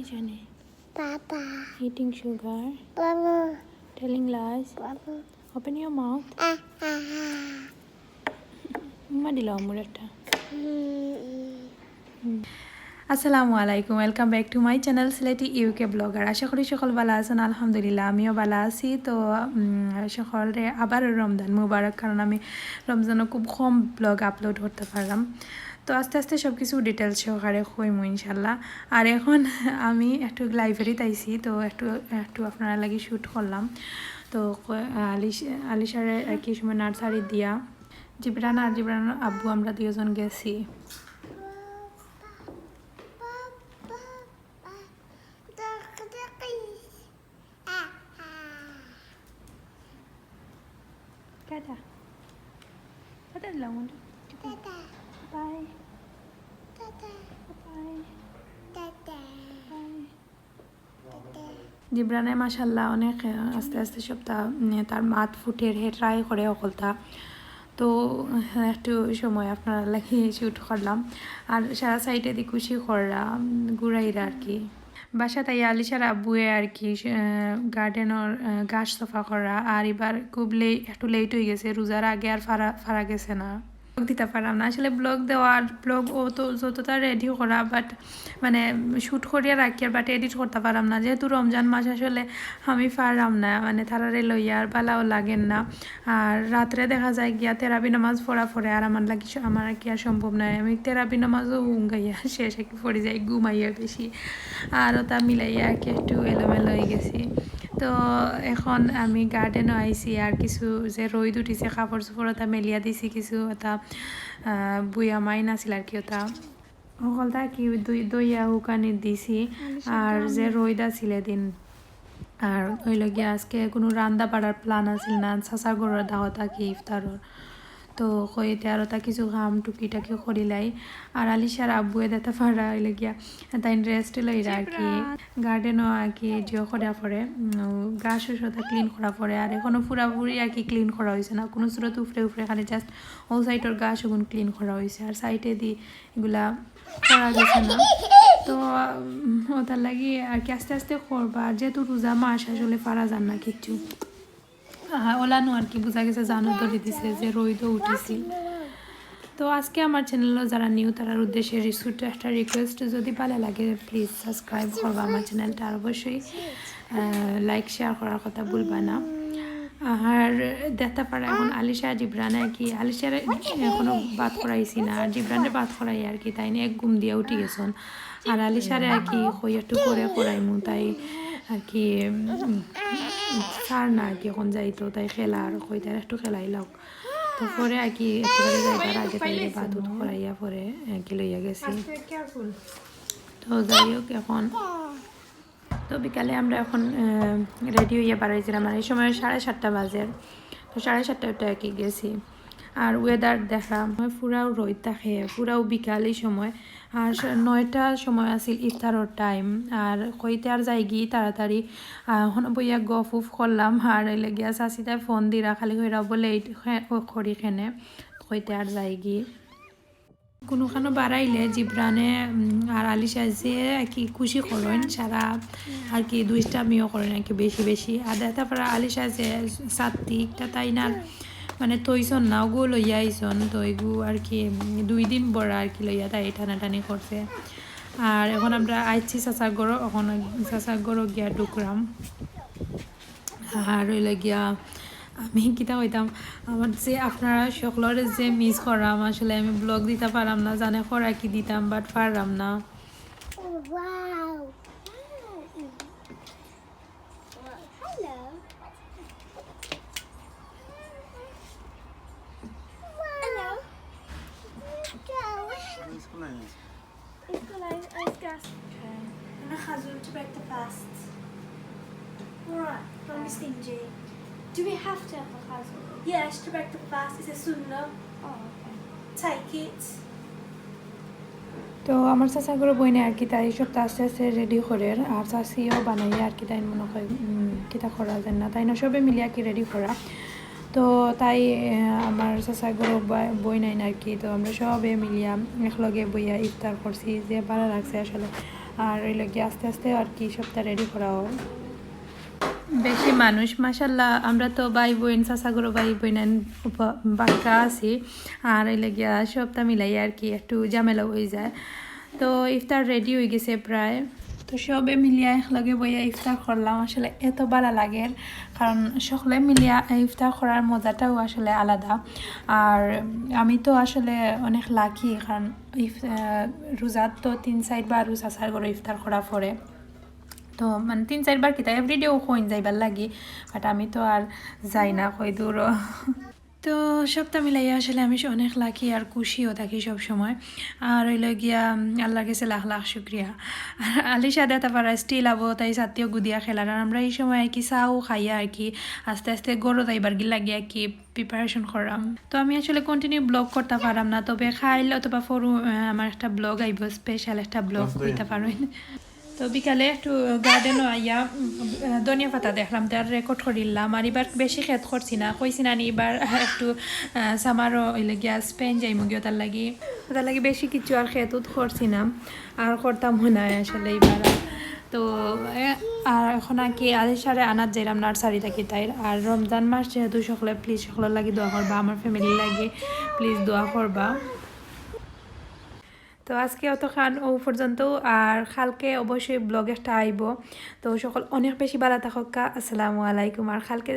Johnny? Papa. Eating sugar. Mama. Telling lies. Papa. Open your mouth. Madila amurata. আসসালামু আলাইকুম welcome back to my channel Sylheti UK blogger আশা করি সকল ভালো আছেন আলহামদুলিল্লাহ আমিও ভালো আছি তো সকলে আবার রমজান মুবারক কারণ আমি রমজানে খুব কম ব্লগ আপলোড করতে পারলাম তো আস্তে আস্তে সব কিছু ডিটেলস সহকারে কইমু ইনশাল্লাহ আর এখন আমি একটু লাইব্রেরিতে আইছি তো একটু আপনারা লাগি শ্যুট করলাম তো আলিশারে আর কি সময় নার্সারি দিয়া জিবরান আব্বু আমরা দুজন গেছি Tata. Tata lawan. Tata. Bye. Tata. Bye. Tata. Bye. Tata. জিব্রানে মাশাআল্লাহ অনেক আস্তে আস্তে সপ্তাহ তার মাত ফুটের হে ট্রাই করে অকলতা তো একটু সময় আপনারা লাগি শুট করলাম আর সারা সাইডে দি খুশি করা ঘুরাইরা আর কি বাসা তাই আলিশার আব্বুয়ে আর কি গার্ডেনের গাছ সফা করা আর এবার খুব একটু লেট হয়ে গেছে রোজার আগে আর ফারা গেছে না ব্লগ দিতে পারলাম না আসলে ব্লগ দেওয়ার ব্লগ ও তো যতটা রেডি করা বাট মানে শ্যুট করিয়া রাখি আর বাট এডিট করতে পারলাম না যেহেতু রমজান মাস আসলে আমি পারলাম না মানে তারারে লইয়া আর বালাও লাগেন না আর রাত্রে দেখা যায় গিয়া তেরাবি নামাজ পড়ে আর আমার কি আর সম্ভব নয় আমি তেরাবি নামাজও গাইয়া শেষ কি পড়ে যাই ঘুমাইয়া বেশি আর ওটা মিলাইয়া আর কি একটু এলোমেলো হয়ে গেছি তো এখন আমি গার্ডেনও আইছি আর কিছু যে রোদ উঠিছে কাপড় চোপড় ওটা মেলিয়া দিছি কিছু ওটা বুয়া মাইন আছিল আর কি ওটা সকলটা কি দইয়া শুকানি দিছি আর যে রোদ আছিল দিন আর হইল গিয়া আজকে কোনো রান্দা বাড়ার প্ল্যান আছিল না চাচার ঘরের দাওয়াত কি ইফতারর তো কইতে আর ওটা কিছু কাম টুকিটাকি করিলাই আর আলিশার আব্বুয়ে দেখা পারা হইলে গিয়া তাই রেস্ট লইরা আর কি গার্ডেনও আর কি জিও করা পরে গাছও সাথে ক্লিন করা পরে আর এখনো পুরাপুরি আর কি ক্লিন করা হয়েছে না কোনো সুরত উফরে খালি জাস্ট ও সাইডের গাছ ওগুন ক্লিন করা হয়েছে আর সাইডে দি এগুলা করা গেছে না তো ওটার লাগি আর কি আস্তে আস্তে করবা আর যেহেতু রোজা মাস আসলে পারা যান না কিচ্ছু ওলানো আর কি বোঝা গেছে জানো ধরে দিছে যে রোদও উঠেছি তো আজকে আমার চ্যানেলও যারা নিউ তার উদ্দেশ্যে ছোট্ট একটা রিকোয়েস্ট যদি ভালো লাগে প্লিজ সাবস্ক্রাইব করবা আমার চ্যানেলটা আর অবশ্যই লাইক শেয়ার করার কথা ভুলবা না আর দেখতে পারা এখন আলিশা জিব্রানে কি আলিশার এখনো বাদ করাইছি না আর জিব্রানে বাদ করাই আর কি তাই নিয়ে এক ঘুম দিয়ে উঠে গেছেন আর আলিশারে আর কি কই একটু করে করাইমু তাই আর কি সার না আর কি এখন যাইতো তাই খেলা আর কই তাই একটু খেলাই লাগ তো পরে আর কি একেবারে যাইবার আগে তাই বাদ উঠ করাইয়া পরে আর কি লইয়া গেছি তো যাই হোক এখন তো বিকালে আমরা এখন রেডি হইয়া বাড়াইছিলাম আর এই সময় 7:30 বাজে তো 7:30 আর কি গেছি আর ওয়েদার দেখলাম পুরাও রোদ থাকে পুরাও বিকালই সময় আর 9টার সময় আছিল ইফতারের টাইম আর কইতে আর যাই গিয়ে তাড়াতাড়ি বইয়া গফ উফ করলাম আর গিয়া চাষিটায় ফোন দিরা খালি হইরা বলে করি খেনে কইতে আর যাই গিয়ে কোনোখানো বাড়াইলে জিব্রানে আর আলিশা যে আর কি খুশি করেন সারা আর কি 2টা মেয়েও করেন আর কি বেশি আর দেখা পড়া আলিশা যে সাত্বিকটা তাই না মানে তৈছন না ওগু লইয়া আইসন তো এগু আর কি 2 দিন বড় আর কি লইয়া তাই টানাটানি করছে আর এখন আমরা আইছি চাচার গড় এখন চাচার গড় গিয়া ঢুকলাম আর হইলে গিয়া আমি কিতা হইতাম আমার যে আপনারা সকলের যে মিস করাম আসলে আমি ব্লগ দিতে পারলাম না জানে করা কি দিতাম বাট পারলাম না To break the fast. Alright, don't be stingy. Do we have to have a chazal? Yes, to break the fast is a sunnah. Oh, okay. Take it. তো আমার চাচাগুলো বইনে আর কি তাই সব আস্তে আস্তে রেডি করে আর চাষিও বানাইয়া আর কি তাই মনে হয় কিতা করা যায় না তাই না সবে মিলিয়ে আর কি রেডি করা তো তাই আমার চাচাগুলো বই নাই আর কি তো আমরা সবে মিলিয়া একলগে বইয়া ইফতার করছি যে ভালো লাগছে আসলে আর রইল গিয়ে আস্তে আস্তে আর কি সবটা রেডি করা হয় বেশি মানুষ মাশাল্লাহ আমরা তো ভাই বোন চাচাগুলো ভাই বোন বাচ্চা আছি আর এই লাগিয়া সবটা মিলাই আর কি একটু ঝামেলা হয়ে যায় তো ইফতার রেডি হয়ে গেছে প্রায় তো সবে মিলিয়া একলগে বইয়া ইফতার করলাম আসলে এত ভালো লাগে কারণ সকলে মিলিয়া ইফতার করার মজাটাও আসলে আলাদা আর আমি তো আসলে অনেক লাকি কারণ রোজার তো 3-4 বার চাচার করে ইফতার করা পরে তো মানে 3-4 বার কিতা এভরিডেও হইন যাইবার লাগি বাট আমি তো আর যাই না কই দূরও তো সবটা মিলাইয়া আসলে আমি অনেক লাকি আর খুশিও থাকি সব সময় আর হইল গিয়া আল্লাহর কাছে লাখ লাখ শুক্রিয়া আর আলিশা দেতা পারা স্টিল আবো তাই সাথেও গুদিয়া খেলার আর আমরা এই সময় আর কি চাও খাইয়া আর কি আস্তে আস্তে গরু যাইবার গিলা গিয়া কি প্রিপারেশন করাম তো আমি আসলে কন্টিনিউ ব্লগ করতে পারাম না তবে খাইলে অথবা ফরু আমার একটা ব্লগ আইব স্পেশাল একটা ব্লগ করতে পারেন তো বিকালে একটু গার্ডেনও আইয়া ধনিয়া পাতা দেখলাম তার রেকর্ড করিলাম আর এবার বেশি খেত করছি না কইছি না এবার একটু সামারও ওইলে গিয়া স্পেন যাই মুগিও তার লাগি বেশি কিছু আর খেতুত করছি না আর করতাম না আসলে এইবার তো আর এখন আর কি আলিশারে আনাত যাইলাম নার্সারি থাকি তাই আর রমজান মাস যেহেতু সকলে প্লিজ সকলের লাগি দোয়া করবা আমার ফ্যামিলির লাগি প্লিজ দোয়া করবা তো আজকে অতখান ও পর্যন্ত আর কালকে অবশ্যই ব্লগ একটা আইব তো সকল অনেক বেশি ভালো থাকা আসসালামু আলাইকুম আর কালকে